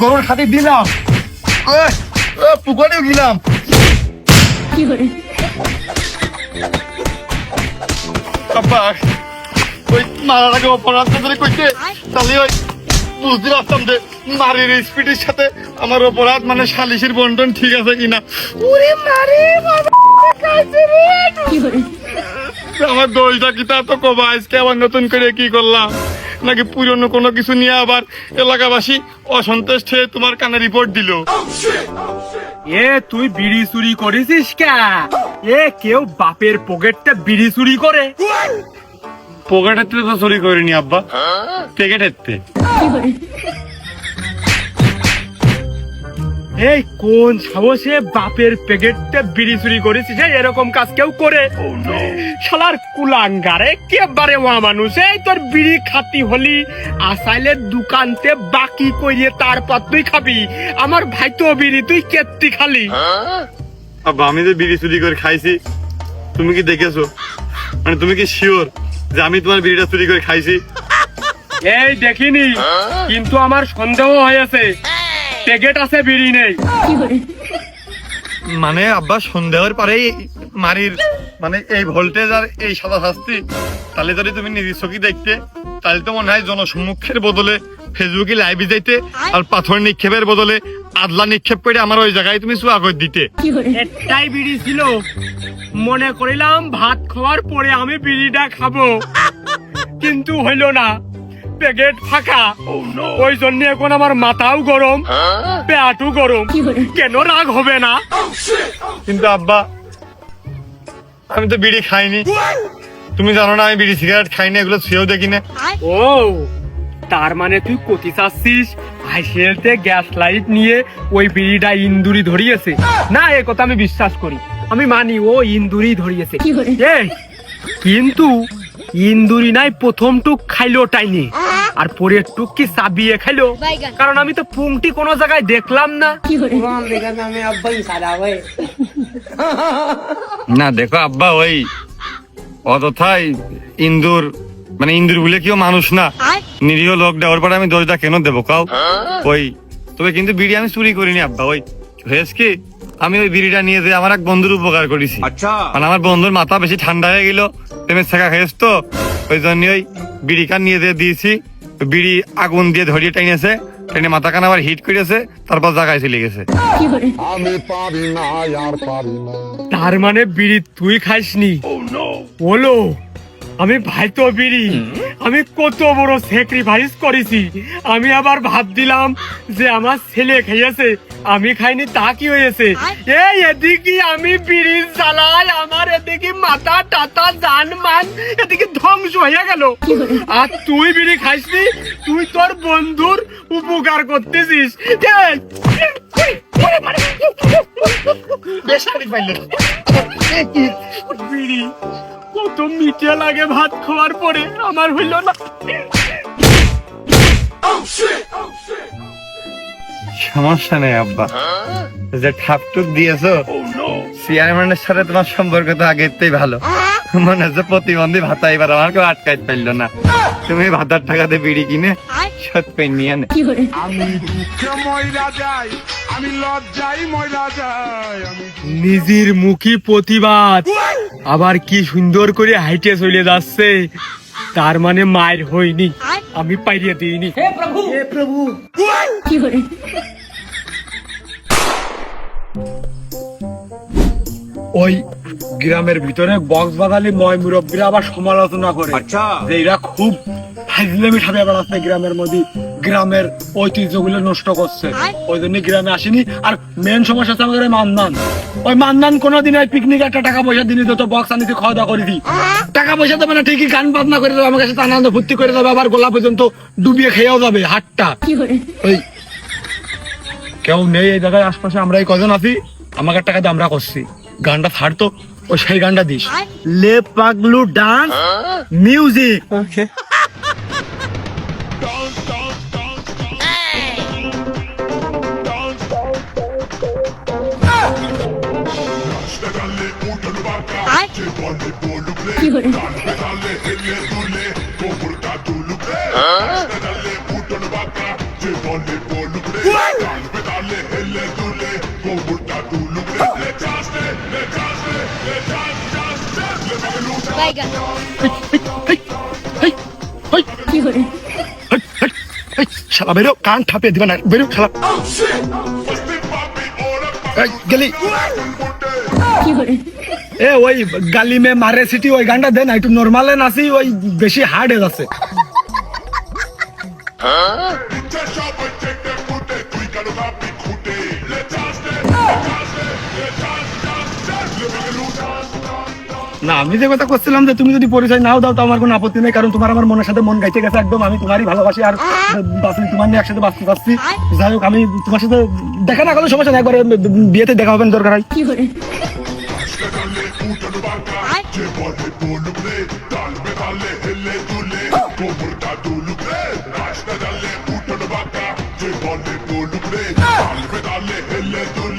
গরুর খাতে দিলাম, পুকুরেও গেলাম। আব্বা ওই মারার আগে অপরাধ করে কইতে, তাহলে ওই বুঝতে পারতাম যে নারীর স্পিডের সাথে আমার অপরাধ মানে সালিশির বন্টন ঠিক আছে কিনা। ওরে মারে আমার দোষটা কি তা তো কবা, আজকে আবার নতুন করে কি করলাম নাকি পুরনো কোনো কিছু নিয়ে আবার এলাকাবাসী অসন্তুষ্ট হয়ে তোমার কানে রিপোর্ট দিল। এ তুই বিড়ি চুরি করেছিস কে? এ কেউ বাপের পকেটটা বিড়ি চুরি করে? পকেটের তো চুরি করিনি আব্বা, প্যাকেটের। এই কোন সাহসে বাপের প্যাকেটটা বিড়ি চুরি করেছিস? এরকম কাজ কেউ করে? শালার কুলাঙ্গারে কেবারে ওয়া মানুষ। এই তোর বিড়ি খাতি হলি আসাইলের দোকানতে বাকি করিয়ে তারপর তুই খাবি। আমার ভাই তো বিড়ি তুই কেত্তি খালি। আব্বা আমি যে বিড়ি চুরি করে খাইছি তুমি কি দেখেছো? মানে তুমি কি শিওর যে আমি তোমার বিড়িটা চুরি করে খাইছি? এই দেখিনি, কিন্তু আমার সন্দেহ হয়েছে প্যাকেট আছে বিড়ি নেই। মানে আব্বা সন্দেহের পরেই মারির মানে এই ভোল্টেজ আর এই সাদা শাস্তি, তাহলে যদি তুমি নিজের চোখে দেখতে তাহলে তো মনে হয় জনসম্মুখের বদলে ফেসবুকে লাইভে যাইতে আর পাথর নিক্ষেপের বদলে আদলা নিক্ষেপ করে আমার ওই জায়গায় তুমি চুয়া করে দিতে। একটাই বিড়ি ছিল, মনে করিলাম ভাত খাওয়ার পরে আমি বিড়িটা খাবো, কিন্তু হইল না, প্যাকেট ফাঁকা। ওই জন্য এখন আমার মাথাও গরম, পেটও গরম। কেন রাগ হবে না? কিন্তু আব্বা আমি তো বিড়ি খাইনি, তুমি জানো না আমি বিড়ি সিগারেট খাইনি, এগুলো ছুঁয়েও দেখি না। ও তার মানে তুই কতি চাচ্ছিস আইসিএলতে গ্যাস লাইট নিয়ে ওই বিড়িটা ইন্দুরি ধরিয়েছে? না, এ কথা আমি বিশ্বাস করি, আমি মানি ও ইন্দুরি ধরিয়েছে। এই কিন্তু ইন্দুরি নাই প্রথম টুক খাইলো টাইনি, আর পরের টুক কি চাবিয়ে খাইলো? কারণ আমি তো পুংটি কোনো জায়গায় দেখলাম না। না দেখো আব্বা, ওই অতথাই ইন্দুর মানে ইন্দুর বলে কেউ মানুষ না, নিরীহ লোক দেওয়ার পরে আমি দোষটা কেন দেবো কাউ? ওই তবে কিন্তু বিড়ি আমি চুরি করিনি আব্বা। ওই হয়েছে কি, আমি ওই বিড়িটা নিয়ে যে আমার এক বন্ধুর উপকার করেছি। মানে আমার বন্ধুর মাথা বেশি ঠান্ডা হয়ে গেল, প্রেমের ছেঁকা খেয়েছ তো, ওই জন্য ওই বিড়ি কান নিয়ে দিয়ে দিয়েছি। বিড়ি আগুন দিয়ে ধরিয়ে টাইনেছে, ট্রেনে মাথা কান আবার হিট করেছে, তারপর জায়গায় চলে গেছে। তার মানে বিড়ি তুই খাইসনি? বলো আমি ভাই তো বিড়ি, আমি কত বড় স্যাক্রিফাইস করেছি। আমি আবার ভাব দিলাম যে আমার ছেলে খেয়েছে, আমি খাইনি, তা কি হয়েছে? এই এদিকে আমি বিড়ি জ্বালাই, আমার এদিকে মাথা টাতা জান মান এদিকে ধ্বংস হয়ে গেল, আর তুই বিড়ি খাইসনি? তুই তোর বন্ধুর উপকার করতেছিস। বিড়ি কত মিঠে লাগে ভাত খাওয়ার পরে, আমার হইল না। সমস্যা নেই আব্বা, যে ঠাপটুক দিয়েছো চেয়ারম্যানের সাথে তোমার সম্পর্ক তো আগের থেকেই ভালো। মনে হচ্ছে প্রতিবন্ধী ভাতা এবার আমার কেউ আটকাইতে পারলো না। তুমি ভাতার টাকাতে বিড়ি কিনে সৎ পেন নিয়ে নে। আমি দুঃখে ময়রা যাই, আমি লজ্জাই ময়রা যাই। নিজের মুখী প্রতিবাদ আবার কি সুন্দর করে হাইটে চলে যাচ্ছে, তার মানে মায়ের হইনি, আমি পাইরিয়ে দিইনি। হে প্রভু, হে প্রভু। ওই গ্রামের ভিতরে বক্স বাজালি ময় মুরব্বীরা আবার সমালোচনা করে যে এরা খুব ফাইজলামি ঠাবে বেড়াচ্ছে গ্রামের মধ্যে, গ্রামের ঐতিহ্যগুলো নষ্ট করছে। ওই জন্য গ্রামে আসেনি। আর মেন সমস্যা হচ্ছে আমাদের মান্নান। ওই মান্নান কোনোদিন পিকনিক একটা টাকা পয়সা দিনই তো বক্স আনিতে খাওয়া দাওয়া করে দিই, টাকা পয়সা দেবে না ঠিকই, গান বাজনা করে দেবে, আমার কাছে আনন্দ ফুর্তি করে দেবে, আবার গোলা পর্যন্ত ডুবিয়ে খেয়েও যাবে হাটটা। ওই কেউ নেই এই জায়গায় আশপাশে, আমরা এই কজন আছি, আমাকে টাকা দিয়ে আমরা করছি। গানটা ছাড়তো, ও সেই গানটা দিস, লে পাগলু ডান্স মিউজিক। Baigan. শালা বেরো, কান ঠাপিয়ে দিবা না, বেরো শালা। এই, গেলি এ ওই গালি মে মারে সিটি ওই গানটা দেন, একটু নরমালে নাচি, ওই বেশি হার্ড হয়ে যাচ্ছে। না, আমি যে কথা করছিলাম যে তুমি যদি পরিচয় নাও দাও তো আমার কোনো আপত্তি নেই, কারণ তোমার আমার মনের সাথে মন গাইতে গেছে একদম। আমি তোমারই ভালোবাসি আর তোমার নিয়ে একসাথে বাঁচতে চাচ্ছি। যাই হোক, আমি তোমার সাথে দেখা না করলে সমস্যা নেই, একবার বিয়েতে দেখা হবে দরকার হয়। Bole, bole, bole, bole,